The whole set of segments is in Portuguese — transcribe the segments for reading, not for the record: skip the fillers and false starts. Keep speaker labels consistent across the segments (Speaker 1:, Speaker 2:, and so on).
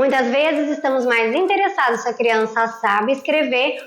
Speaker 1: Muitas vezes estamos mais interessados se a criança sabe escrever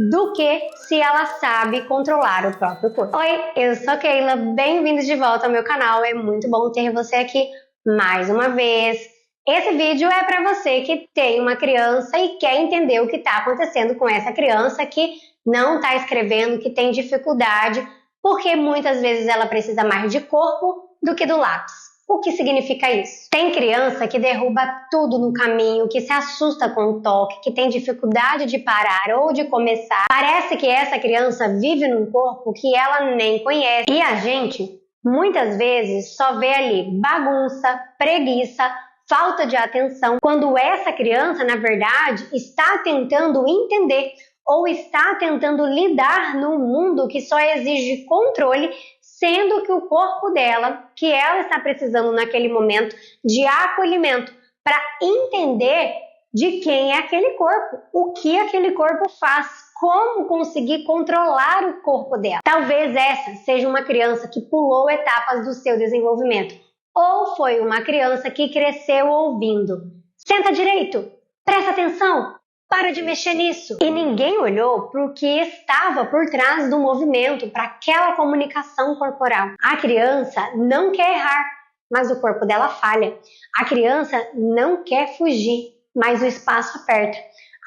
Speaker 1: do que se ela sabe controlar o próprio corpo. Oi, eu sou a Keila, bem-vindos de volta ao meu canal, é muito bom ter você aqui mais uma vez. Esse vídeo é para você que tem uma criança e quer entender o que está acontecendo com essa criança que não está escrevendo, que tem dificuldade, porque muitas vezes ela precisa mais de corpo do que do lápis. O que significa isso? Tem criança que derruba tudo no caminho, que se assusta com o toque, que tem dificuldade de parar ou de começar. Parece que essa criança vive num corpo que ela nem conhece. E a gente, muitas vezes, só vê ali bagunça, preguiça, falta de atenção, quando essa criança, na verdade, está tentando entender ou está tentando lidar num mundo que só exige controle, sendo que o corpo dela, que ela está precisando naquele momento de acolhimento para entender de quem é aquele corpo, o que aquele corpo faz, como conseguir controlar o corpo dela. Talvez essa seja uma criança que pulou etapas do seu desenvolvimento, ou foi uma criança que cresceu ouvindo: senta direito, presta atenção, para de mexer nisso. E ninguém olhou para o que estava por trás do movimento, para aquela comunicação corporal. A criança não quer errar, mas o corpo dela falha. A criança não quer fugir, mas o espaço aperta.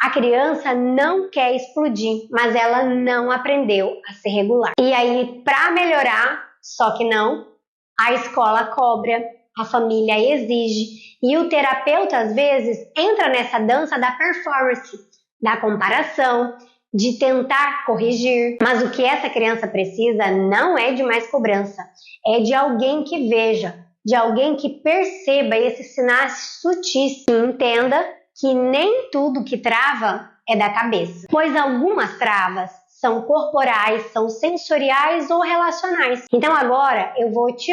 Speaker 1: A criança não quer explodir, mas ela não aprendeu a se regular. E aí, para melhorar, só que não, a escola cobra, a família exige, e o terapeuta às vezes entra nessa dança da performance, da comparação, de tentar corrigir. Mas o que essa criança precisa não é de mais cobrança, é de alguém que veja, de alguém que perceba esses sinais sutis e entenda que nem tudo que trava é da cabeça, pois algumas travas são corporais, são sensoriais ou relacionais. Então agora eu vou te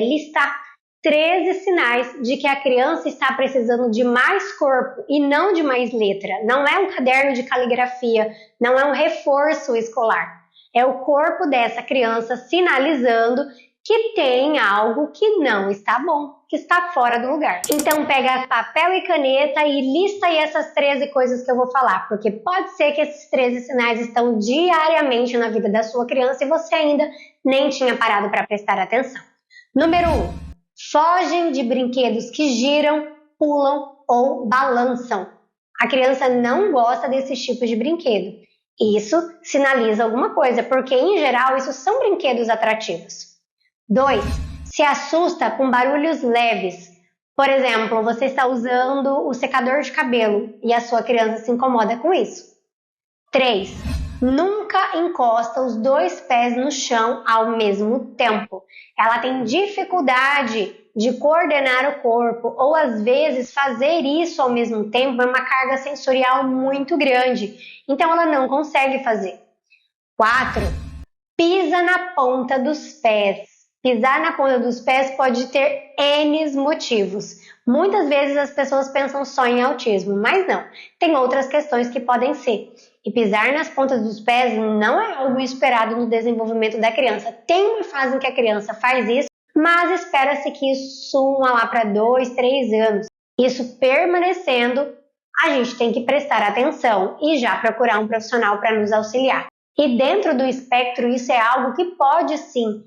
Speaker 1: listar 13 sinais de que a criança está precisando de mais corpo e não de mais letra. Não é um caderno de caligrafia, não é um reforço escolar. É o corpo dessa criança sinalizando que tem algo que não está bom, que está fora do lugar. Então pega papel e caneta e lista aí essas 13 coisas que eu vou falar, porque pode ser que esses 13 sinais estão diariamente na vida da sua criança e você ainda nem tinha parado para prestar atenção. Número 1. Fogem de brinquedos que giram, pulam ou balançam. A criança não gosta desses tipos de brinquedo. Isso sinaliza alguma coisa, porque em geral isso são brinquedos atrativos. 2. Se assusta com barulhos leves. Por exemplo, você está usando o secador de cabelo e a sua criança se incomoda com isso. 3. Nunca encosta os 2 pés no chão ao mesmo tempo. Ela tem dificuldade de coordenar o corpo ou às vezes fazer isso ao mesmo tempo é uma carga sensorial muito grande. Então ela não consegue fazer. 4. Pisa na ponta dos pés. Pisar na ponta dos pés pode ter N motivos. Muitas vezes as pessoas pensam só em autismo, mas não. Tem outras questões que podem ser. E pisar nas pontas dos pés não é algo esperado no desenvolvimento da criança. Tem uma fase em que a criança faz isso, mas espera-se que isso suma lá para 2, 3 anos. Isso permanecendo, a gente tem que prestar atenção e já procurar um profissional para nos auxiliar. E dentro do espectro, isso é algo que pode sim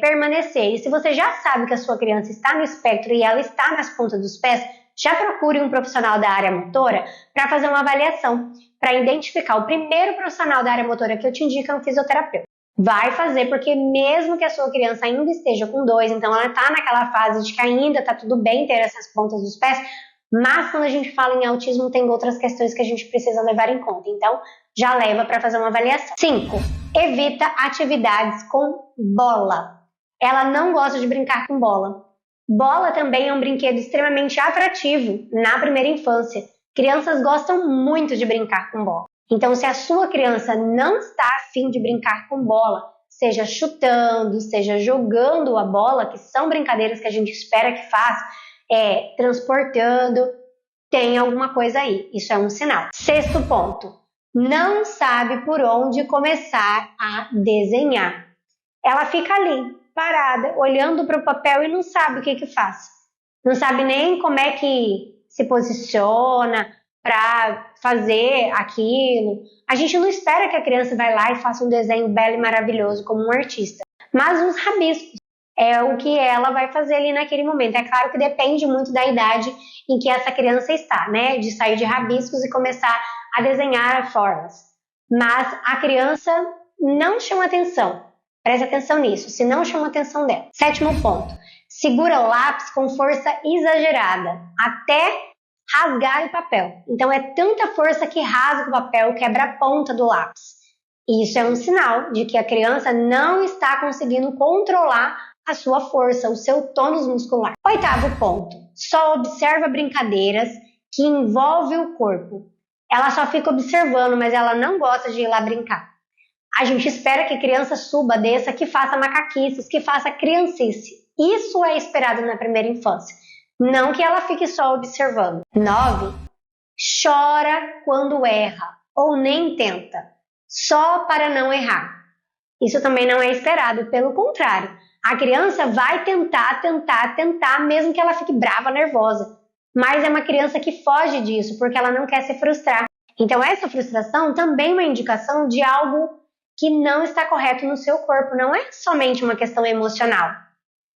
Speaker 1: permanecer. E se você já sabe que a sua criança está no espectro e ela está nas pontas dos pés, já procure um profissional da área motora para fazer uma avaliação, para identificar. O primeiro profissional da área motora que eu te indico é um fisioterapeuta. Vai fazer, porque mesmo que a sua criança ainda esteja com 2, então ela está naquela fase de que ainda está tudo bem ter essas pontas dos pés, mas quando a gente fala em autismo tem outras questões que a gente precisa levar em conta. Então, já leva para fazer uma avaliação. 5. Evita atividades com bola. Ela não gosta de brincar com bola. Bola também é um brinquedo extremamente atrativo na primeira infância. Crianças gostam muito de brincar com bola. Então, se a sua criança não está afim de brincar com bola, seja chutando, seja jogando a bola, que são brincadeiras que a gente espera que faça, transportando, tem alguma coisa aí. Isso é um sinal. 6º ponto. Não sabe por onde começar a desenhar. Ela fica ali, parada, olhando para o papel e não sabe o que faz. Não sabe nem como é que se posiciona para fazer aquilo. A gente não espera que a criança vai lá e faça um desenho belo e maravilhoso como um artista, mas uns rabiscos é o que ela vai fazer ali naquele momento. É claro que depende muito da idade em que essa criança está, né? De sair de rabiscos e começar a desenhar formas. Mas a criança não chama atenção. Preste atenção nisso, se não chama atenção dela. 7º ponto. Segura o lápis com força exagerada, até rasgar o papel. Então é tanta força que rasga o papel, quebra a ponta do lápis. Isso é um sinal de que a criança não está conseguindo controlar a sua força, o seu tônus muscular. 8º ponto. Só observa brincadeiras que envolvem o corpo. Ela só fica observando, mas ela não gosta de ir lá brincar. A gente espera que a criança suba, desça, que faça macaquices, que faça criancice. Isso é esperado na primeira infância. Não que ela fique só observando. 9. Chora quando erra ou nem tenta, só para não errar. Isso também não é esperado, pelo contrário. A criança vai tentar, mesmo que ela fique brava, nervosa. Mas é uma criança que foge disso, porque ela não quer se frustrar. Então essa frustração também é uma indicação de algo que não está correto no seu corpo. Não é somente uma questão emocional.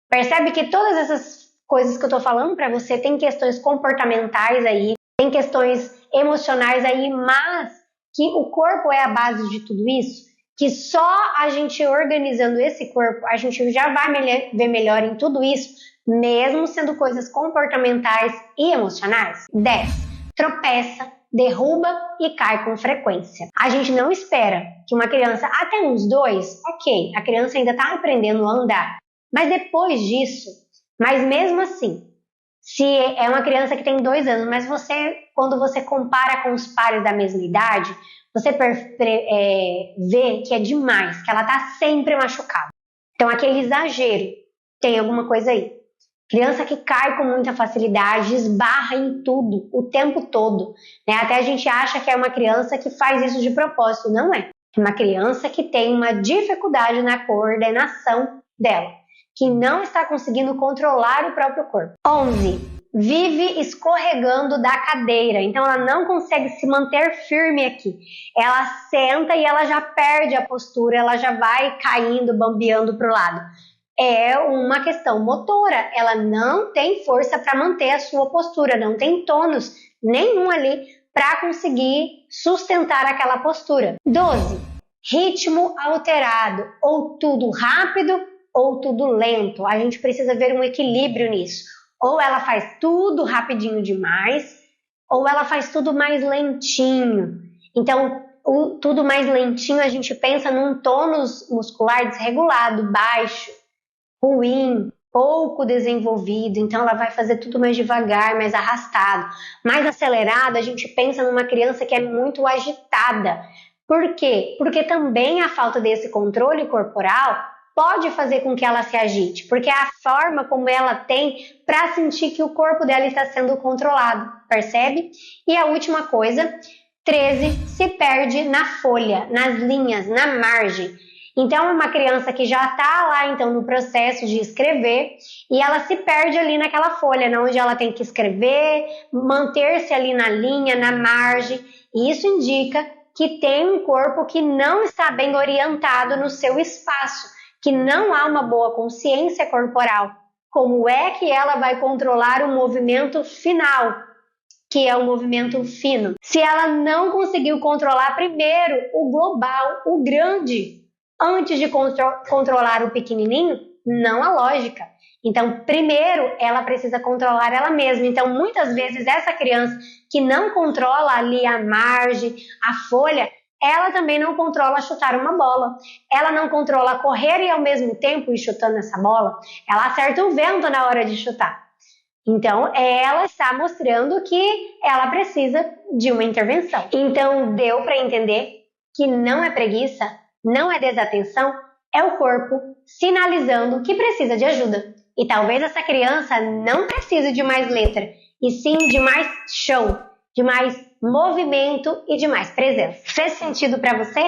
Speaker 1: Percebe que todas essas coisas que eu estou falando para você tem questões comportamentais aí, tem questões emocionais aí, mas que o corpo é a base de tudo isso, que só a gente organizando esse corpo, a gente já vai ver melhor em tudo isso, mesmo sendo coisas comportamentais e emocionais. 10. Tropeça, derruba e cai com frequência. A gente não espera que uma criança, até uns 2, ok, a criança ainda está aprendendo a andar, mas depois disso, mas mesmo assim, se é uma criança que tem 2 anos, mas quando você compara com os pares da mesma idade, você vê que é demais, que ela está sempre machucada. Então aquele exagero, tem alguma coisa aí. Criança que cai com muita facilidade, esbarra em tudo, o tempo todo. Né? Até a gente acha que é uma criança que faz isso de propósito, não é. É uma criança que tem uma dificuldade na coordenação dela, que não está conseguindo controlar o próprio corpo. 11. Vive escorregando da cadeira, então ela não consegue se manter firme aqui. Ela senta e ela já perde a postura, ela já vai caindo, bambeando para o lado. É uma questão motora, ela não tem força para manter a sua postura, não tem tônus nenhum ali para conseguir sustentar aquela postura. 12. Ritmo alterado, ou tudo rápido ou tudo lento. A gente precisa ver um equilíbrio nisso. Ou ela faz tudo rapidinho demais, ou ela faz tudo mais lentinho. Então, tudo mais lentinho, a gente pensa num tônus muscular desregulado, baixo, ruim, pouco desenvolvido. Então, ela vai fazer tudo mais devagar, mais arrastado. Mais acelerado, a gente pensa numa criança que é muito agitada. Por quê? Porque também a falta desse controle corporal pode fazer com que ela se agite, porque é a forma como ela tem para sentir que o corpo dela está sendo controlado, percebe? E a última coisa, 13, se perde na folha, nas linhas, na margem. Então é uma criança que já está lá então no processo de escrever e ela se perde ali naquela folha, onde ela tem que escrever, manter-se ali na linha, na margem, e isso indica que tem um corpo que não está bem orientado no seu espaço, que não há uma boa consciência corporal. Como é que ela vai controlar o movimento final, que é o movimento fino? Se ela não conseguiu controlar primeiro o global, o grande, antes de controlar o pequenininho, não há lógica. Então, primeiro, ela precisa controlar ela mesma. Então, muitas vezes, essa criança que não controla ali a margem, a folha, ela também não controla chutar uma bola. Ela não controla correr e ao mesmo tempo ir chutando essa bola. Ela acerta o vento na hora de chutar. Então, ela está mostrando que ela precisa de uma intervenção. Então, deu para entender que não é preguiça, não é desatenção, é o corpo sinalizando que precisa de ajuda. E talvez essa criança não precise de mais letra, e sim de mais show, de mais movimento e de mais presença. Fez sentido para você?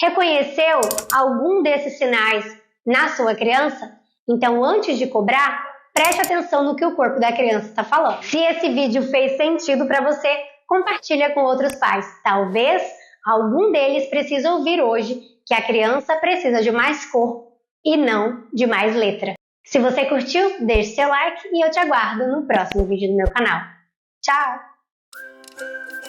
Speaker 1: Reconheceu algum desses sinais na sua criança? Então, antes de cobrar, preste atenção no que o corpo da criança está falando. Se esse vídeo fez sentido para você, compartilha com outros pais. Talvez algum deles precise ouvir hoje que a criança precisa de mais corpo e não de mais letra. Se você curtiu, deixe seu like e eu te aguardo no próximo vídeo do meu canal. Tchau!